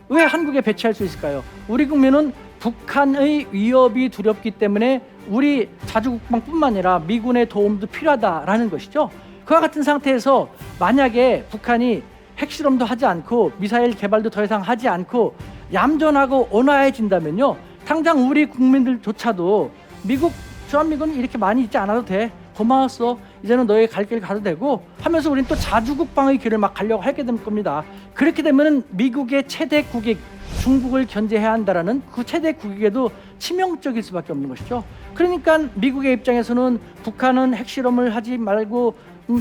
왜 한국에 배치할 수 있을까요? 우리 국민은 북한의 위협이 두렵기 때문에 우리 자주국방뿐만 아니라 미군의 도움도 필요하다라는 것이죠. 그와 같은 상태에서 만약에 북한이 핵실험도 하지 않고 미사일 개발도 더 이상 하지 않고 얌전하고 온화해진다면요, 당장 우리 국민들조차도 미국 주한미군 이렇게 많이 있지 않아도 돼, 고마웠어, 이제는 너희 갈 길 가도 되고 하면서 우린 또 자주국방의 길을 막 가려고 하게 될 겁니다. 그렇게 되면은 미국의 최대 국익 중국을 견제해야 한다라는 그 최대 국익에도 치명적일 수밖에 없는 것이죠. 그러니까 미국의 입장에서는 북한은 핵실험을 하지 말고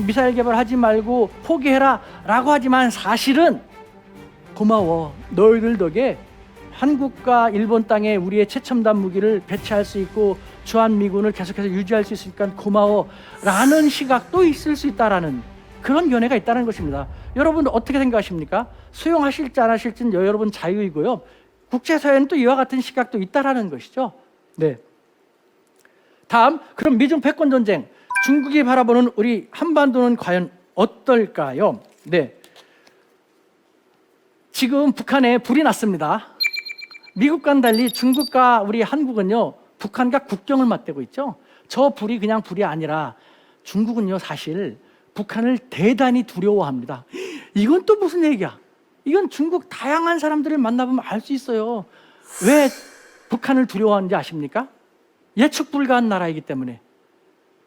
미사일 개발하지 말고 포기해라 라고 하지만 사실은 고마워, 너희들 덕에 한국과 일본 땅에 우리의 최첨단 무기를 배치할 수 있고 주한미군을 계속해서 유지할 수 있으니까 고마워 라는 시각도 있을 수 있다라는 그런 견해가 있다는 것입니다. 여러분 어떻게 생각하십니까? 수용하실지 안 하실지는 여러분 자유이고요, 국제사회는 또 이와 같은 시각도 있다라는 것이죠. 네. 다음, 그럼 미중 패권 전쟁, 중국이 바라보는 우리 한반도는 과연 어떨까요? 네. 지금 북한에 불이 났습니다. 미국과는 달리 중국과 우리 한국은요, 북한과 국경을 맞대고 있죠. 저 불이 그냥 불이 아니라 중국은요, 사실 북한을 대단히 두려워합니다. 이건 또 무슨 얘기야? 이건 중국 다양한 사람들을 만나보면 알 수 있어요. 왜 북한을 두려워하는지 아십니까? 예측 불가한 나라이기 때문에,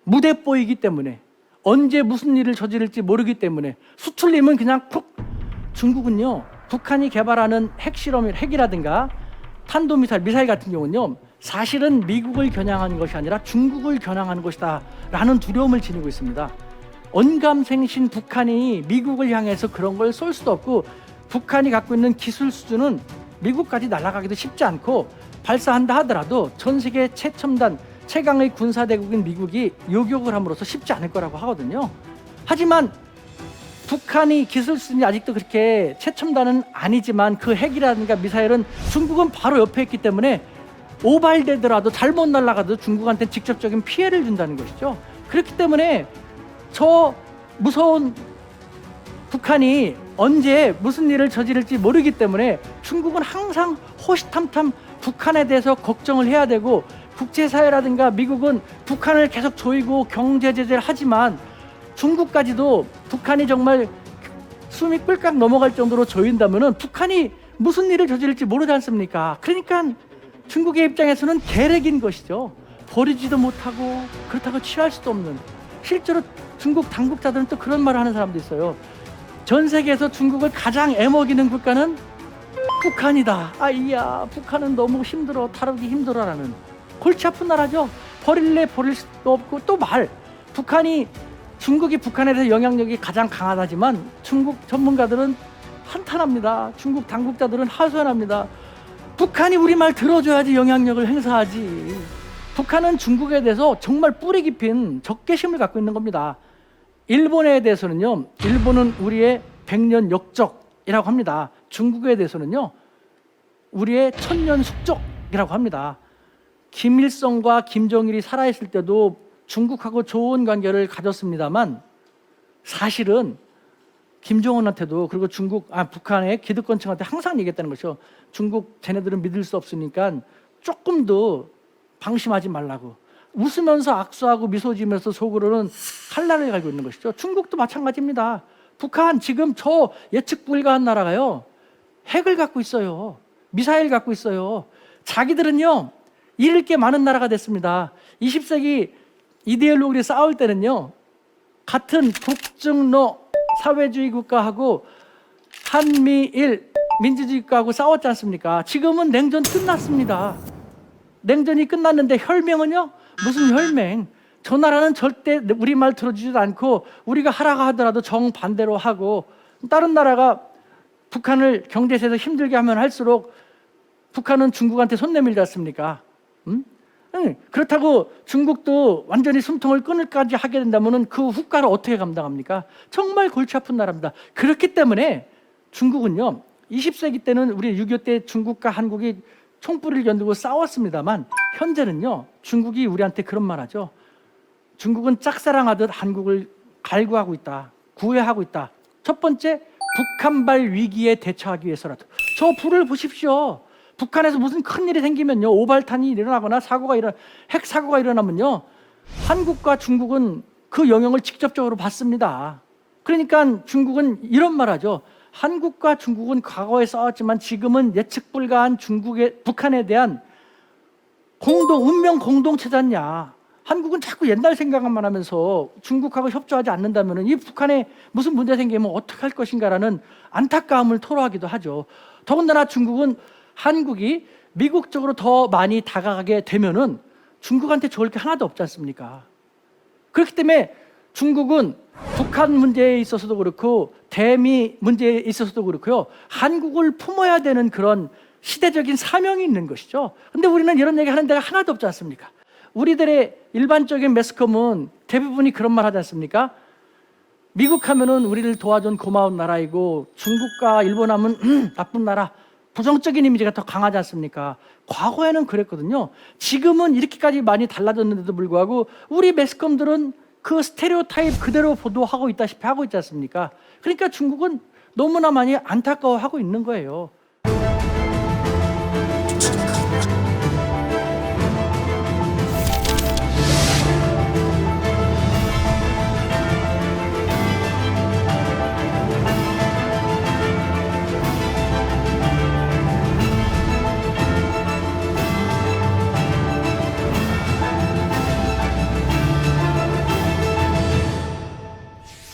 무대뽀이기 때문에, 언제 무슨 일을 저지를지 모르기 때문에, 수틀리면 그냥 푹. 중국은요, 북한이 개발하는 핵이라든가 탄도미사일, 미사일 같은 경우는요, 사실은 미국을 겨냥하는 것이 아니라 중국을 겨냥하는 것이다 라는 두려움을 지니고 있습니다. 언감생신 북한이 미국을 향해서 그런 걸 쏠 수도 없고, 북한이 갖고 있는 기술 수준은 미국까지 날아가기도 쉽지 않고, 발사한다 하더라도 전 세계 최첨단 최강의 군사대국인 미국이 요격을 함으로써 쉽지 않을 거라고 하거든요. 하지만 북한이 기술 수준이 아직도 그렇게 최첨단은 아니지만 그 핵이라든가 미사일은 중국은 바로 옆에 있기 때문에 오발되더라도 잘못 날아가도 중국한테 직접적인 피해를 준다는 것이죠. 그렇기 때문에 저 무서운 북한이 언제 무슨 일을 저지를지 모르기 때문에 중국은 항상 호시탐탐 북한에 대해서 걱정을 해야 되고, 국제사회라든가 미국은 북한을 계속 조이고 경제 제재를 하지만 중국까지도 북한이 정말 숨이 꿀깍 넘어갈 정도로 조인다면은 북한이 무슨 일을 저지를지 모르지 않습니까? 그러니까 중국의 입장에서는 계략인 것이죠. 버리지도 못하고 그렇다고 취할 수도 없는. 실제로 중국 당국자들은 또 그런 말을 하는 사람도 있어요. 전 세계에서 중국을 가장 애먹이는 국가는 북한이다. 아이야, 북한은 너무 힘들어, 다루기 힘들어라는 골치 아픈 나라죠. 버릴래 버릴 수도 없고, 또 중국이 북한에 대해서 영향력이 가장 강하다지만 중국 전문가들은 한탄합니다. 중국 당국자들은 하소연합니다. 북한이 우리 말 들어줘야지 영향력을 행사하지. 북한은 중국에 대해서 정말 뿌리 깊은 적개심을 갖고 있는 겁니다. 일본에 대해서는요, 일본은 우리의 백년 역적이라고 합니다. 중국에 대해서는요, 우리의 천년 숙적이라고 합니다. 김일성과 김정일이 살아있을 때도 중국하고 좋은 관계를 가졌습니다만, 사실은 김정은한테도, 그리고 북한의 기득권층한테 항상 얘기했다는 것이죠. 중국 쟤네들은 믿을 수 없으니까 조금 더 방심하지 말라고. 웃으면서 악수하고 미소 지으면서 속으로는 칼날을 갈고 있는 것이죠. 중국도 마찬가지입니다. 북한 지금 저 예측 불가한 나라가요, 핵을 갖고 있어요. 미사일 갖고 있어요. 자기들은요, 잃을 게 많은 나라가 됐습니다. 20세기 이데올로기를 싸울 때는요, 같은 북중러 사회주의 국가하고 한미일 민주주의 국가하고 싸웠지 않습니까? 지금은 냉전 끝났습니다. 냉전이 끝났는데 혈맹은요? 무슨 혈맹? 저 나라는 절대 우리 말 들어주지도 않고 우리가 하라고 하더라도 정반대로 하고, 다른 나라가 북한을 경제에서 힘들게 하면 할수록 북한은 중국한테 손 내밀지 않습니까? 그렇다고 중국도 완전히 숨통을 끊을까지 하게 된다면 그 후과를 어떻게 감당합니까? 정말 골치 아픈 나라입니다. 그렇기 때문에 중국은요, 20세기 때는 우리 6.25 때 중국과 한국이 총뿌리를 겨누고 싸웠습니다만, 현재는요, 중국이 우리한테 그런 말 하죠. 중국은 짝사랑하듯 한국을 갈구하고 있다, 구애하고 있다. 첫 번째, 북한발 위기에 대처하기 위해서라도. 저 불을 보십시오. 북한에서 무슨 큰일이 생기면요, 오발탄이 일어나거나 핵 사고가 일어나면요, 한국과 중국은 그 영향을 직접적으로 받습니다. 그러니까 중국은 이런 말 하죠. 한국과 중국은 과거에 싸웠지만 지금은 예측 불가한 북한에 대한 운명 공동체잖냐. 한국은 자꾸 옛날 생각만 하면서 중국하고 협조하지 않는다면 이 북한에 무슨 문제 생기면 어떻게 할 것인가라는 안타까움을 토로하기도 하죠. 더군다나 중국은 한국이 미국 쪽으로 더 많이 다가가게 되면은 중국한테 좋을 게 하나도 없지 않습니까? 그렇기 때문에 중국은 북한 문제에 있어서도 그렇고 대미 문제에 있어서도 그렇고요, 한국을 품어야 되는 그런 시대적인 사명이 있는 것이죠. 근데 우리는 이런 얘기 하는 데가 하나도 없지 않습니까? 우리들의 일반적인 매스컴은 대부분이 그런 말 하지 않습니까? 미국 하면은 우리를 도와준 고마운 나라이고 중국과 일본 하면 나쁜 나라, 부정적인 이미지가 더 강하지 않습니까? 과거에는 그랬거든요. 지금은 이렇게까지 많이 달라졌는데도 불구하고 우리 매스컴들은 그 스테레오타입 그대로 보도하고 있다시피 하고 있지 않습니까? 그러니까 중국은 너무나 많이 안타까워하고 있는 거예요.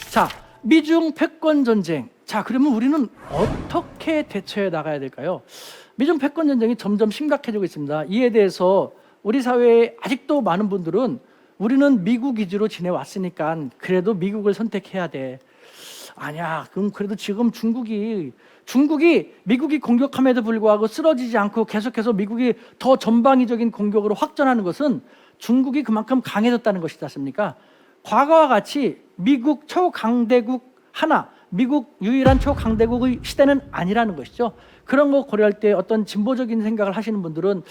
자, 미중 패권 전쟁. 자, 그러면 우리는 어떻게 대처해 나가야 될까요? 미중 패권 전쟁이 점점 심각해지고 있습니다. 이에 대해서 우리 사회에 아직도 많은 분들은 우리는 미국 위주로 지내왔으니까 그래도 미국을 선택해야 돼. 아니야, 그럼 그래도 지금 중국이 미국이 공격함에도 불구하고 쓰러지지 않고 계속해서 미국이 더 전방위적인 공격으로 확전하는 것은 중국이 그만큼 강해졌다는 것이지 않습니까? 과거와 같이 미국 초강대국 미국 유일한 초강대국의 시대는 아니라는 것이죠. 그런 거 고려할 때 어떤 진보적인 생각을 하시는 분들은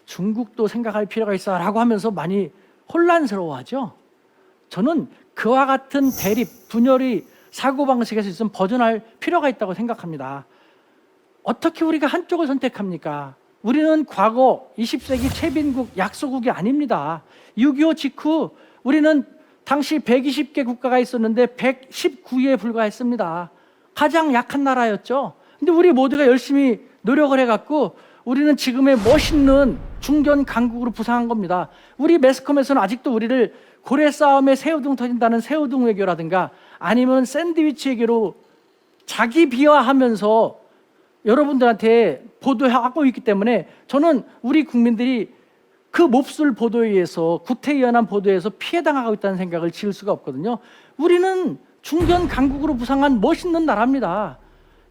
중국도 생각할 필요가 있어 라고 하면서 많이 혼란스러워하죠. 저는 그와 같은 대립, 분열의 사고방식에서 있으면 벗어날 필요가 있다고 생각합니다. 어떻게 우리가 한쪽을 선택합니까? 우리는 과거 20세기 최빈국 약소국이 아닙니다. 6.25 직후 우리는 당시 120개 국가가 있었는데 119위에 불과했습니다. 가장 약한 나라였죠. 근데 우리 모두가 열심히 노력을 해갖고 우리는 지금의 멋있는 중견 강국으로 부상한 겁니다. 우리 매스컴에서는 아직도 우리를 고래 싸움에 새우등 터진다는 새우등 외교라든가 아니면 샌드위치 외교로 자기 비하하면서 여러분들한테 보도하고 있기 때문에 저는 우리 국민들이 그 몹쓸 보도에 의해서 구태의연한 보도에서 피해당하고 있다는 생각을 지을 수가 없거든요. 우리는 중견 강국으로 부상한 멋있는 나라입니다.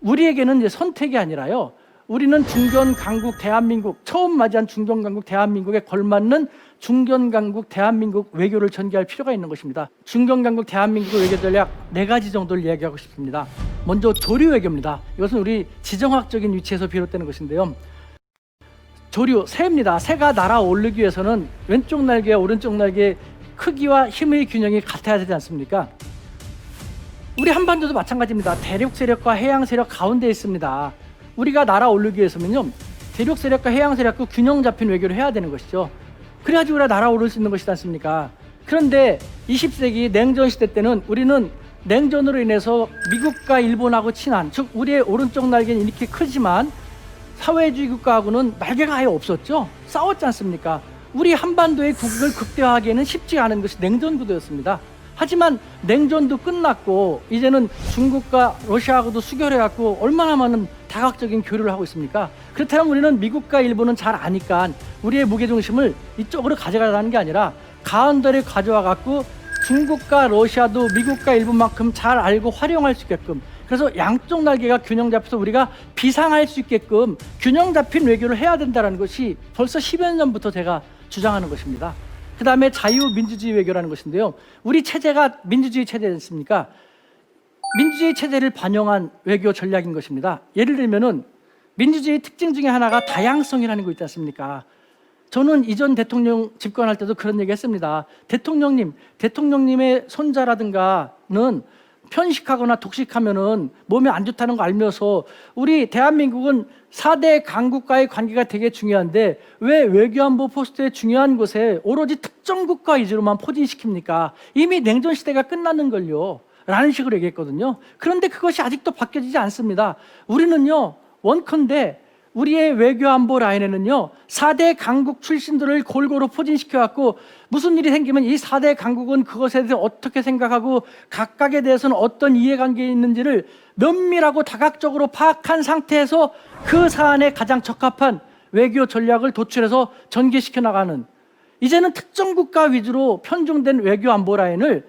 우리에게는 이제 선택이 아니라요, 우리는 중견 강국 대한민국, 처음 맞이한 중견 강국 대한민국에 걸맞는 중견강국 대한민국 외교를 전개할 필요가 있는 것입니다. 중견강국 대한민국 외교 전략 4가지 정도를 이야기하고 싶습니다. 먼저 조류 외교입니다. 이것은 우리 지정학적인 위치에서 비롯되는 것인데요. 조류, 새입니다. 새가 날아오르기 위해서는 왼쪽 날개와 오른쪽 날개의 크기와 힘의 균형이 같아야 되지 않습니까? 우리 한반도도 마찬가지입니다. 대륙 세력과 해양 세력 가운데 있습니다. 우리가 날아오르기 위해서는요, 대륙 세력과 해양 세력과 균형 잡힌 외교를 해야 되는 것이죠. 그래야지 우리가 날아오를 수 있는 것이지 않습니까? 그런데 20세기 냉전 시대 때는 우리는 냉전으로 인해서 미국과 일본하고 친한, 즉 우리의 오른쪽 날개는 이렇게 크지만 사회주의 국가하고는 날개가 아예 없었죠. 싸웠지 않습니까? 우리 한반도의 국익을 극대화하기에는 쉽지 않은 것이 냉전 구도였습니다. 하지만 냉전도 끝났고 이제는 중국과 러시아하고도 수결해갖고 얼마나 많은 다각적인 교류를 하고 있습니까? 그렇다면 우리는 미국과 일본은 잘 아니까 우리의 무게중심을 이쪽으로 가져가라는 게 아니라 가운데를 가져와갖고 중국과 러시아도 미국과 일본만큼 잘 알고 활용할 수 있게끔, 그래서 양쪽 날개가 균형 잡혀서 우리가 비상할 수 있게끔 균형 잡힌 외교를 해야 된다는 것이 벌써 10여 년 전부터 제가 주장하는 것입니다. 그 다음에 자유민주주의 외교라는 것인데요. 우리 체제가 민주주의 체제였습니까? 민주주의 체제를 반영한 외교 전략인 것입니다. 예를 들면은 민주주의 특징 중에 하나가 다양성이라는 거 있지 않습니까? 저는 이전 대통령 집권할 때도 그런 얘기 했습니다. 대통령님의 손자라든가는 편식하거나 독식하면은 몸에 안 좋다는 거 알면서 우리 대한민국은 4대 강국과의 관계가 되게 중요한데 왜 외교안보 포스트의 중요한 곳에 오로지 특정 국가 위주로만 포진시킵니까? 이미 냉전 시대가 끝났는 걸요 라는 식으로 얘기했거든요. 그런데 그것이 아직도 바뀌어지지 않습니다. 우리는요, 원컨대 우리의 외교안보 라인에는요 4대 강국 출신들을 골고루 포진시켜갖고 무슨 일이 생기면 이 4대 강국은 그것에 대해서 어떻게 생각하고 각각에 대해서는 어떤 이해관계에 있는지를 면밀하고 다각적으로 파악한 상태에서 그 사안에 가장 적합한 외교 전략을 도출해서 전개시켜 나가는, 이제는 특정 국가 위주로 편중된 외교안보 라인을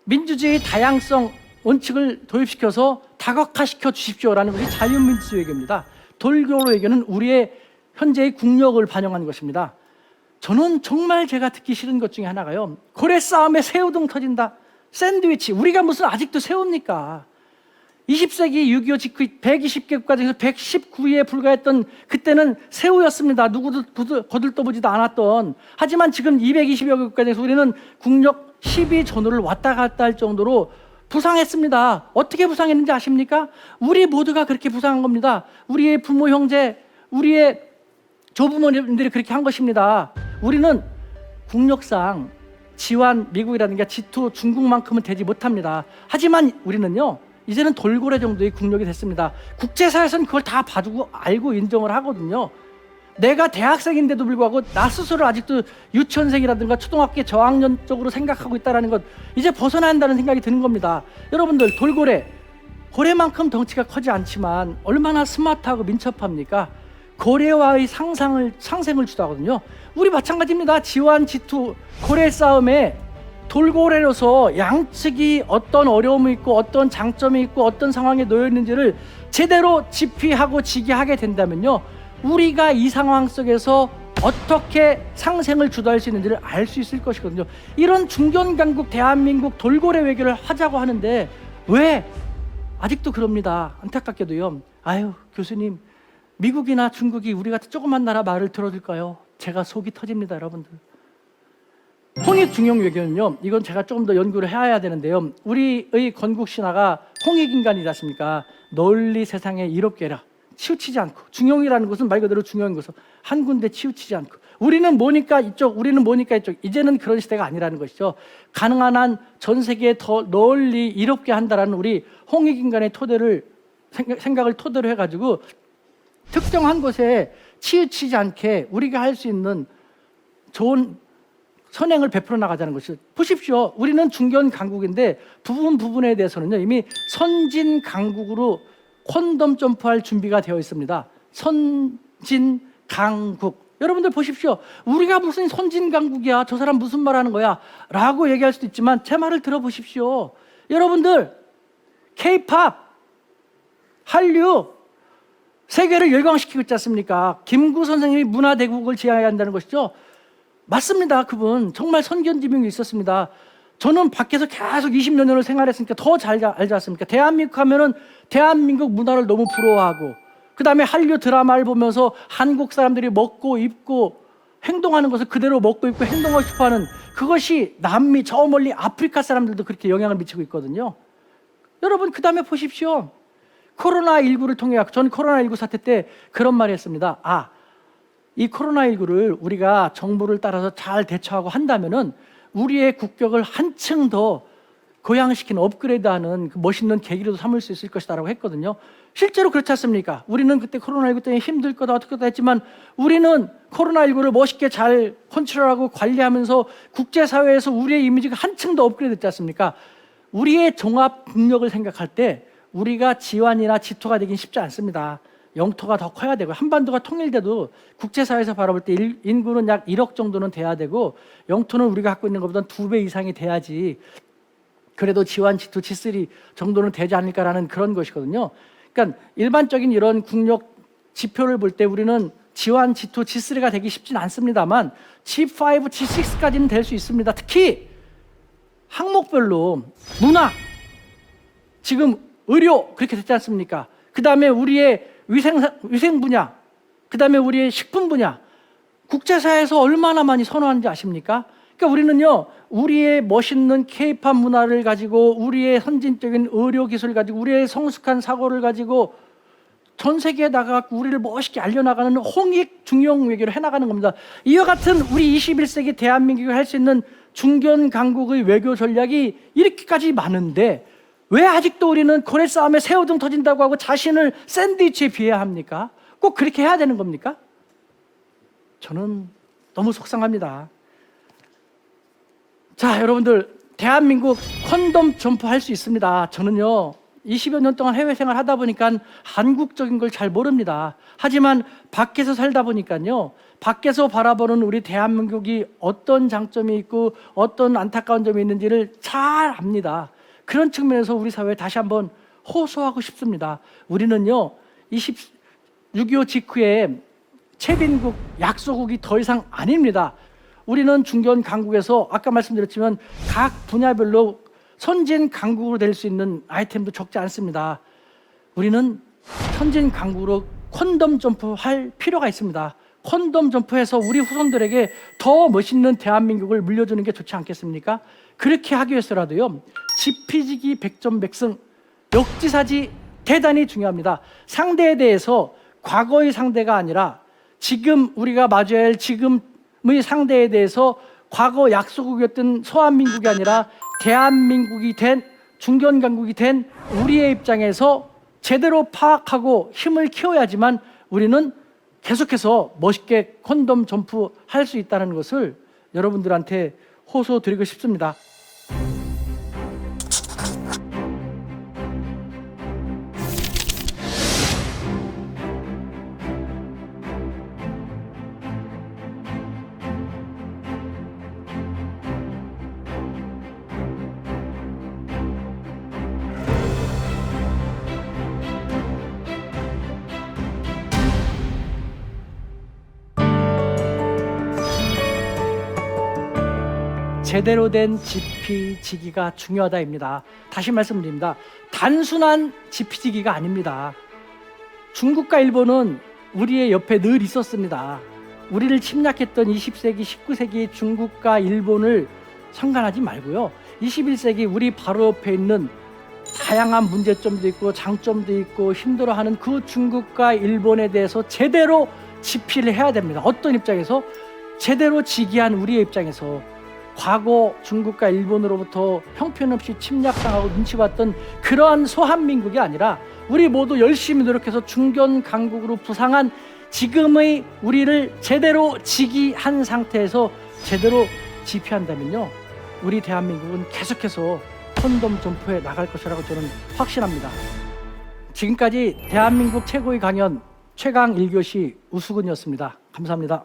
민주주의 다양성 원칙을 도입시켜서 다각화시켜 주십시오라는 것이 자유민주주의 외교입니다. 돌고래 외교는 우리의 현재의 국력을 반영한 것입니다. 저는 정말 제가 듣기 싫은 것 중에 하나가요, 고래 싸움에 새우등 터진다. 샌드위치, 우리가 무슨 아직도 새우입니까? 20세기 6.25 직후 120개 국가 중에서 119위에 불과했던 그때는 새우였습니다. 누구도 거들떠보지도 않았던. 하지만 지금 220여 개 국가 중에서 우리는 국력 10위 전후를 왔다 갔다 할 정도로 부상했습니다. 어떻게 부상했는지 아십니까? 우리 모두가 그렇게 부상한 겁니다. 우리의 부모, 형제, 우리의 조부모님들이 그렇게 한 것입니다. 우리는 국력상 지환 미국이라든가 G2 중국만큼은 되지 못합니다. 하지만 우리는요, 이제는 돌고래 정도의 국력이 됐습니다. 국제사회에서는 그걸 다 봐주고 알고 인정을 하거든요. 내가 대학생인데도 불구하고 나 스스로 아직도 유치원생이라든가 초등학교 저학년 쪽으로 생각하고 있다는 것, 이제 벗어나야 한다는 생각이 드는 겁니다. 여러분들, 고래만큼 덩치가 크지 않지만 얼마나 스마트하고 민첩합니까? 고래와의 상생을 주도하거든요. 우리 마찬가지입니다. 지환 G2 고래 싸움에 돌고래로서 양측이 어떤 어려움이 있고 어떤 장점이 있고 어떤 상황에 놓여 있는지를 제대로 지피하고 지기하게 된다면요, 우리가 이 상황 속에서 어떻게 상생을 주도할 수 있는지를 알 수 있을 것이거든요. 이런 중견강국 대한민국 돌고래 외교를 하자고 하는데 왜 아직도 그럽니다. 안타깝게도요. 아유, 교수님, 미국이나 중국이 우리 같은 조그만 나라 말을 들어줄까요? 제가 속이 터집니다, 여러분들. 홍익 중용 외교는요, 이건 제가 조금 더 연구를 해야 되는데요, 우리의 건국 신화가 홍익 인간이지 않습니까? 널리 세상에 이롭게라, 치우치지 않고, 중용이라는 것은 말 그대로 중요한 것은 한 군데 치우치지 않고, 우리는 뭐니까 이쪽, 우리는 뭐니까 이쪽. 이제는 그런 시대가 아니라는 것이죠. 가능한 한 전 세계에 더 널리 이롭게 한다라는 우리 홍익 인간의 생각을 토대로 해가지고 특정한 곳에 치우치지 않게 우리가 할 수 있는 좋은 선행을 베풀어 나가자는 것이죠. 보십시오. 우리는 중견 강국인데 부분에 대해서는요, 이미 선진 강국으로 콘돔 점프할 준비가 되어 있습니다. 선진 강국. 여러분들 보십시오. 우리가 무슨 선진 강국이야, 저 사람 무슨 말 하는 거야 라고 얘기할 수도 있지만 제 말을 들어보십시오. 여러분들, K-팝, 한류 세계를 열광시키고 있지 않습니까? 김구 선생님이 문화대국을 지향해야 한다는 것이죠. 맞습니다. 그분 정말 선견지명이 있었습니다. 저는 밖에서 계속 20여 년을 생활했으니까 더 잘 알지 않습니까? 대한민국 하면은 대한민국 문화를 너무 부러워하고, 그 다음에 한류 드라마를 보면서 한국 사람들이 먹고 입고 행동하는 것을 그대로 먹고 입고 행동하고 싶어하는, 그것이 남미 저 멀리 아프리카 사람들도 그렇게 영향을 미치고 있거든요. 여러분, 그 다음에 보십시오. 코로나19를 통해, 저는 코로나19 사태 때 그런 말을 했습니다. 이 코로나19를 우리가 정부를 따라서 잘 대처하고 한다면은 우리의 국격을 한층 더 고양시키는, 업그레이드하는 그 멋있는 계기로 삼을 수 있을 것이다라고 했거든요. 실제로 그렇지 않습니까? 우리는 그때 코로나19 때문에 힘들 거다 어떻게 다 했지만, 우리는 코로나19를 멋있게 잘 컨트롤하고 관리하면서 국제사회에서 우리의 이미지가 한층 더 업그레이드 됐지 않습니까? 우리의 종합 국력을 생각할 때 우리가 지환이나 지토가 되긴 쉽지 않습니다. 영토가 더 커야 되고, 한반도가 통일돼도 국제사회에서 바라볼 때 인구는 약 1억 정도는 돼야 되고, 영토는 우리가 갖고 있는 것보다 2배 이상이 돼야지 그래도 지환, 지토, G3 정도는 되지 않을까라는 그런 것이거든요. 그러니까 일반적인 이런 국력 지표를 볼 때 우리는 지환, 지토, G3가 되기 쉽진 않습니다만 G5, G6까지는 될 수 있습니다. 특히 항목별로 문화, 지금 의료 그렇게 됐지 않습니까? 그 다음에 우리의 위생 분야, 그 다음에 우리의 식품 분야, 국제사회에서 얼마나 많이 선호하는지 아십니까? 그러니까 우리는요, 우리의 멋있는 K-팝 문화를 가지고, 우리의 선진적인 의료 기술을 가지고, 우리의 성숙한 사고를 가지고 전 세계에 나가고 우리를 멋있게 알려나가는 홍익 중용 외교를 해나가는 겁니다. 이와 같은 우리 21세기 대한민국이 할 수 있는 중견 강국의 외교 전략이 이렇게까지 많은데, 왜 아직도 우리는 고래 싸움에 새우등 터진다고 하고 자신을 샌드위치에 비하합니까? 꼭 그렇게 해야 되는 겁니까? 저는 너무 속상합니다. 자, 여러분들, 대한민국 콘돔 점프할 수 있습니다. 저는요, 20여 년 동안 해외 생활 하다 보니까 한국적인 걸 잘 모릅니다. 하지만 밖에서 살다 보니까요, 밖에서 바라보는 우리 대한민국이 어떤 장점이 있고 어떤 안타까운 점이 있는지를 잘 압니다. 그런 측면에서 우리 사회에 다시 한번 호소하고 싶습니다. 우리는요, 6.25 직후에 최빈국, 약소국이 더 이상 아닙니다. 우리는 중견 강국에서 아까 말씀드렸지만 각 분야별로 선진 강국으로 될 수 있는 아이템도 적지 않습니다. 우리는 선진 강국으로 콘돔 점프할 필요가 있습니다. 콘돔 점프해서 우리 후손들에게 더 멋있는 대한민국을 물려주는 게 좋지 않겠습니까? 그렇게 하기 위해서라도요, 지피지기 백전백승, 역지사지 대단히 중요합니다. 상대에 대해서 과거의 상대가 아니라 지금 우리가 마주해야 할 지금의 상대에 대해서 과거 약소국이었던 소한민국이 아니라 대한민국이 된, 중견강국이 된 우리의 입장에서 제대로 파악하고 힘을 키워야지만 우리는 계속해서 멋있게 콘돔 점프할 수 있다는 것을 여러분들한테 호소드리고 싶습니다. 제대로 된 지피지기가 중요하다입니다. 다시 말씀드립니다. 단순한 지피지기가 아닙니다. 중국과 일본은 우리의 옆에 늘 있었습니다. 우리를 침략했던 20세기, 19세기 중국과 일본을 상관하지 말고요, 21세기 우리 바로 옆에 있는 다양한 문제점도 있고 장점도 있고 힘들어하는 그 중국과 일본에 대해서 제대로 지피를 해야 됩니다. 어떤 입장에서? 제대로 지기한 우리의 입장에서. 과거 중국과 일본으로부터 형편없이 침략당하고 눈치 봤던 그러한 소한민국이 아니라 우리 모두 열심히 노력해서 중견 강국으로 부상한 지금의 우리를 제대로 지기한 상태에서 제대로 지피한다면요, 우리 대한민국은 계속해서 콘돔 점프해 나갈 것이라고 저는 확신합니다. 지금까지 대한민국 최고의 강연 최강 1교시 우수근이었습니다. 감사합니다.